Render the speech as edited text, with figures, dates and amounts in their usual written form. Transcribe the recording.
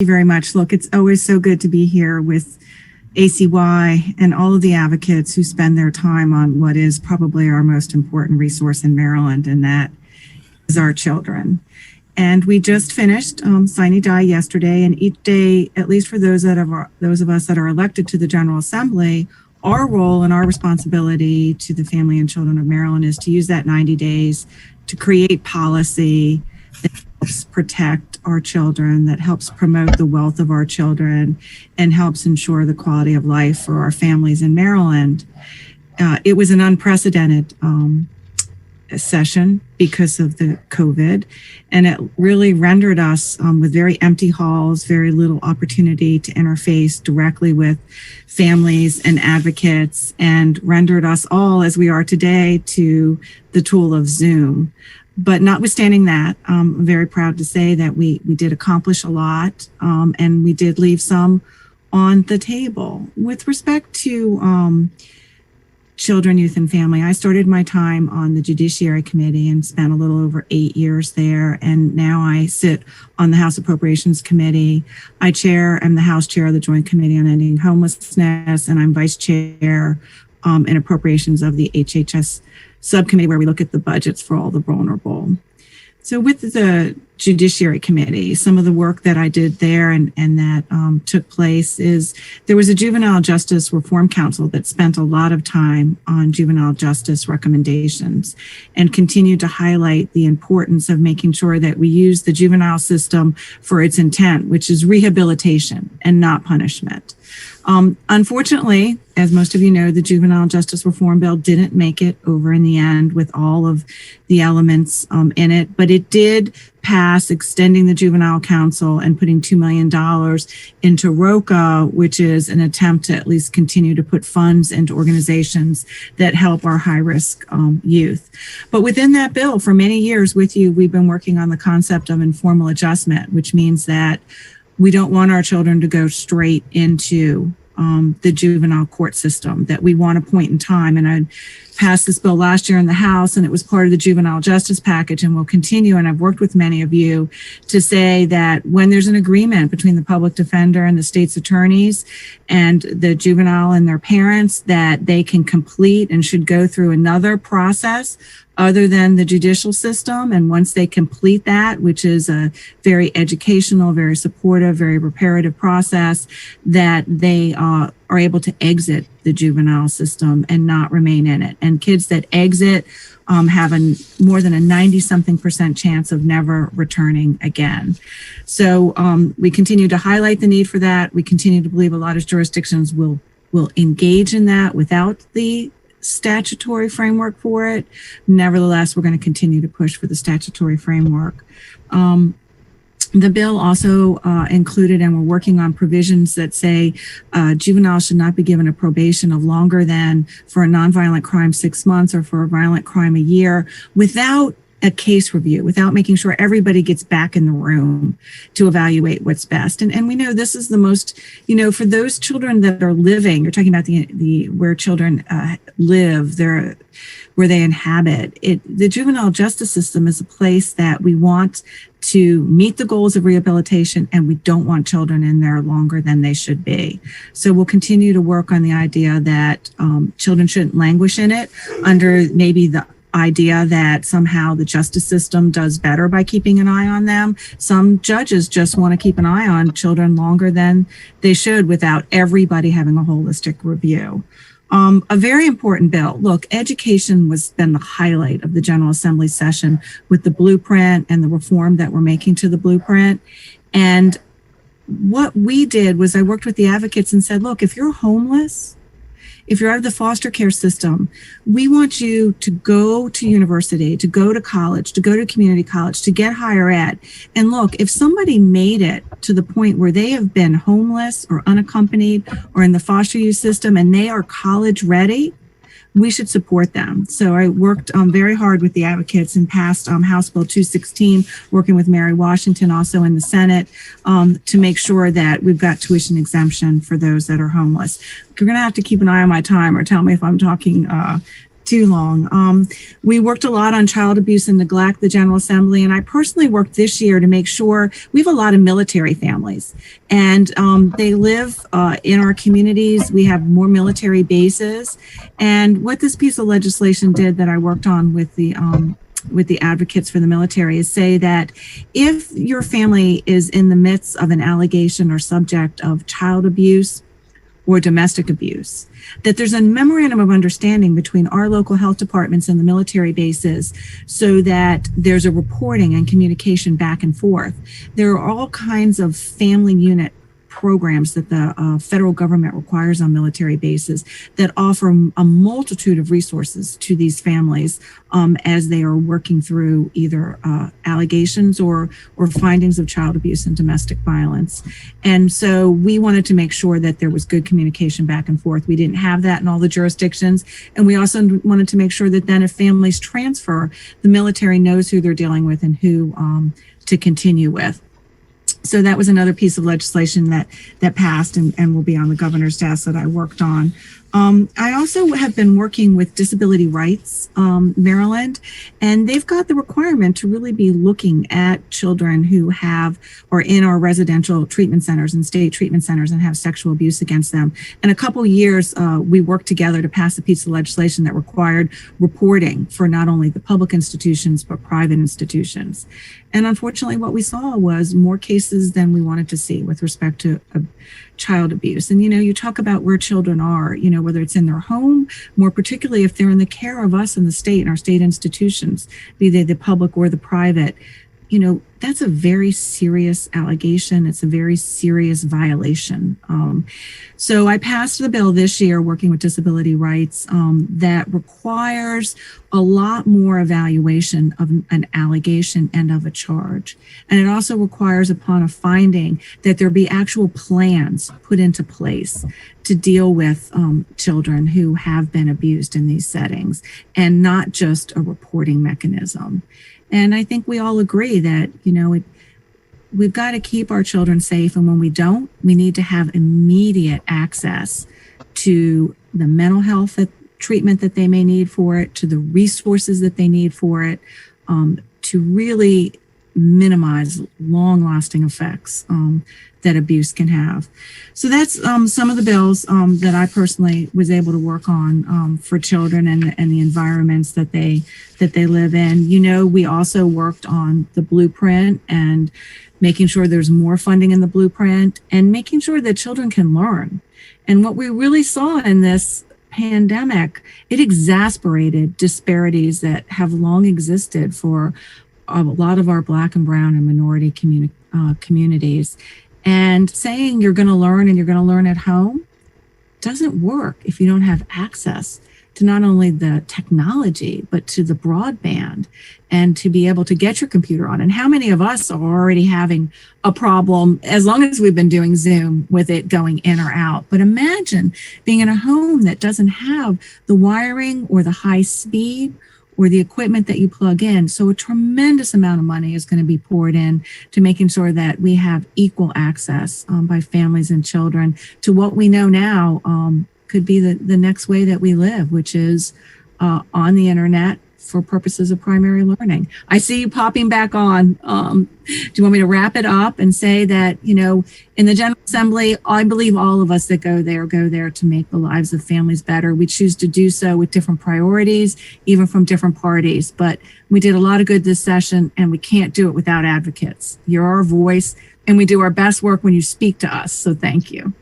you very much. Look, it's always so good to be here with ACY and all of the advocates who spend their time on what is probably our most important resource in Maryland, and that is our children. And we just finished Sine Die yesterday, and each day, at least for those of us that are elected to the General Assembly, our role and our responsibility to the family and children of Maryland is to use that 90 days to create policy that helps protect our children, that helps promote the wealth of our children, and helps ensure the quality of life for our families in Maryland. It was an unprecedented session because of the COVID, and it really rendered us with very empty halls, very little opportunity to interface directly with families and advocates, and rendered us all, as we are today, to the tool of Zoom. But notwithstanding that, I'm very proud to say that we did accomplish a lot, and we did leave some on the table. With respect to children, youth, and family, I started my time on the Judiciary Committee and spent a little over 8 years there. And now I sit on the House Appropriations Committee. I am the House Chair of the Joint Committee on Ending Homelessness, and I'm Vice Chair in Appropriations of the HHS Subcommittee, where we look at the budgets for all the vulnerable. So with the Judiciary Committee, some of the work that I did there and that took place is there was a Juvenile Justice Reform Council that spent a lot of time on juvenile justice recommendations and continued to highlight the importance of making sure that we use the juvenile system for its intent, which is rehabilitation and not punishment. Unfortunately, as most of you know, the Juvenile Justice Reform Bill didn't make it over in the end with all of the elements in it, but it did pass extending the Juvenile Council and putting $2 million into ROCA, which is an attempt to at least continue to put funds into organizations that help our high-risk youth. But within that bill, for many years with you, we've been working on the concept of informal adjustment, which means that we don't want our children to go straight into the juvenile court system, that we want a point in time. And I passed this bill last year in the House, and it was part of the juvenile justice package, and will continue. And I've worked with many of you to say that when there's an agreement between the public defender and the state's attorneys and the juvenile and their parents, that they can complete and should go through another process other than the judicial system. And once they complete that, which is a very educational, very supportive, very reparative process, that they are able to exit the juvenile system and not remain in it. And kids that exit have more than a 90-something% chance of never returning again. So we continue to highlight the need for that. We continue to believe a lot of jurisdictions will engage in that without the statutory framework for it. Nevertheless, we're going to continue to push for the statutory framework. The bill also included, and we're working on provisions that say juveniles should not be given a probation of longer than, for a nonviolent crime, 6 months, or for a violent crime, a year, without a case review, without making sure everybody gets back in the room to evaluate what's best. And we know this is the most, for those children that are living, you're talking about the where children live, where they inhabit. The juvenile justice system is a place that we want to meet the goals of rehabilitation, and we don't want children in there longer than they should be. So we'll continue to work on the idea that children shouldn't languish in it under maybe the idea that somehow the justice system does better by keeping an eye on them. Some judges just want to keep an eye on children longer than they should without everybody having a holistic review. A very important bill. Look, education has been the highlight of the General Assembly session with the blueprint and the reform that we're making to the blueprint. And what we did was I worked with the advocates and said, look, if you're homeless, if you're out of the foster care system, we want you to go to university, to go to college, to go to community college, to get higher ed. And look, if somebody made it to the point where they have been homeless or unaccompanied or in the foster youth system and they are college ready, we should support them. So I worked very hard with the advocates and passed House Bill 216, working with Mary Washington also in the Senate, to make sure that we've got tuition exemption for those that are homeless. You're going to have to keep an eye on my time or tell me if I'm talking too long. We worked a lot on child abuse and neglect, the General Assembly, and I personally worked this year to make sure we have a lot of military families, and they live in our communities. We have more military bases, and what this piece of legislation did that I worked on with the advocates for the military is say that if your family is in the midst of an allegation or subject of child abuse or domestic abuse, that there's a memorandum of understanding between our local health departments and the military bases so that there's a reporting and communication back and forth. There are all kinds of family unit programs that the federal government requires on military bases that offer a multitude of resources to these families as they are working through either allegations or findings of child abuse and domestic violence. And so we wanted to make sure that there was good communication back and forth. We didn't have that in all the jurisdictions. And we also wanted to make sure that then if families transfer, the military knows who they're dealing with and who to continue with. So that was another piece of legislation that passed and will be on the governor's desk that I worked on. I also have been working with Disability Rights Maryland, and they've got the requirement to really be looking at children who have or in our residential treatment centers and state treatment centers and have sexual abuse against them. In a couple of years, we worked together to pass a piece of legislation that required reporting for not only the public institutions, but private institutions. And unfortunately, what we saw was more cases than we wanted to see with respect to child abuse. And, you talk about where children are, whether it's in their home, more particularly if they're in the care of us in the state and our state institutions, be they the public or the private, that's a very serious allegation. It's a very serious violation. So I passed the bill this year working with Disability Rights that requires a lot more evaluation of an allegation and of a charge. And it also requires upon a finding that there be actual plans put into place to deal with children who have been abused in these settings and not just a reporting mechanism. And I think we all agree that, we've got to keep our children safe. And when we don't, we need to have immediate access to the mental health treatment that they may need for it, to the resources that they need for it, to really minimize long-lasting effects that abuse can have. So that's some of the bills that I personally was able to work on for children and the environments that they live in. We also worked on the blueprint and making sure there's more funding in the blueprint and making sure that children can learn. And what we really saw in this pandemic, it exacerbated disparities that have long existed for a lot of our Black and Brown and minority communities. And saying you're going to learn and you're going to learn at home doesn't work if you don't have access to not only the technology, but to the broadband and to be able to get your computer on. And how many of us are already having a problem as long as we've been doing Zoom with it going in or out? But imagine being in a home that doesn't have the wiring or the high speed or the equipment that you plug in. So a tremendous amount of money is going to be poured in to making sure that we have equal access by families and children to what we know now could be the next way that we live, which is on the internet for purposes of primary learning. I see you popping back on. Do you want me to wrap it up and say that, in the General Assembly, I believe all of us that go there to make the lives of families better. We choose to do so with different priorities, even from different parties. But we did a lot of good this session, and we can't do it without advocates. You're our voice, and we do our best work when you speak to us. So thank you.